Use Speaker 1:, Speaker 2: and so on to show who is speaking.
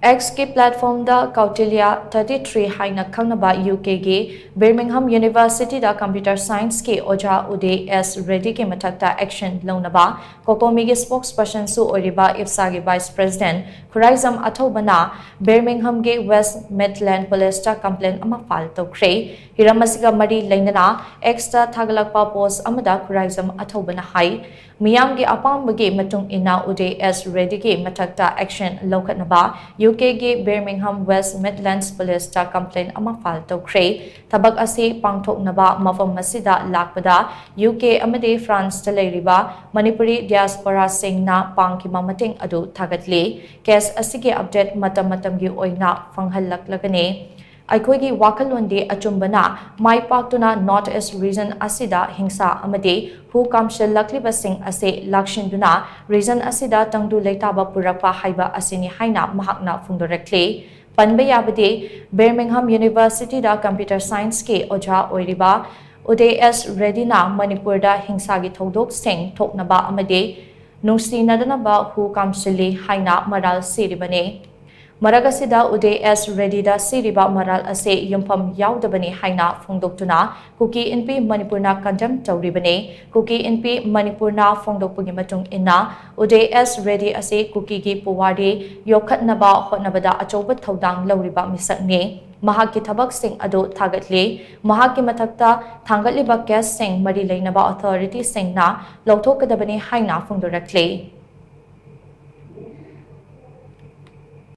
Speaker 1: X के platform दा Kautiliya 33 haina khangnaba UK के Birmingham University दा Computer Science के Ojah Uday S Reddy के Mathakta Action Lounaba COCOMI के Spokesperson su oriba IFSA के Vice President Khuraijam Athouba na Birmingham के West Midland Police ता complaint ama file Toukhre hiramasiga mari lainana X ता thagalakpa post amada Khuraijam Athouba na hai miyam के apambage matung ina Uday S Reddy के Mathakta Action lokatnaba UK के Birmingham West Midlands Police ता complaint ama file Toukhre tabak ase pangthoknaba mafam masida lakpada UK amade France ta leiriba Manipuri diaspora singna pangkima mating adu thagatli case asige update matam gi oina fanghallaklagane Aikoigi wakalonde achumbana mai paktuna North East region asida hingsa amade hu kamshal lakliba sing ase lakshinduna region asida tangdu leitaba purakpa haiba asini haina mahakna fundorekle panba yabade Birmingham University da Computer Science ke Ojah Oiriba Uday S Reddy na Manipur da hingsa gi thodok sing thoknaba amade nungsinadana hu kamshali haina maral siribane Maragasida Uday S Reddy da siriba maral ase yumpham yaudabani haina phongdoktuna kuki inpi manipurna condemn tawribane kuki inpi manipurna phongdokpugi matung inna Uday S Reddy ase kuki gi puwadi yokhatnaba hotnabada achoba thodang lawriba misakne mahakki thabak sing ado thagatli mahakki mathakta thangatliba case sing mari leinaba authority sing na lawthokadabani haina phongdorakle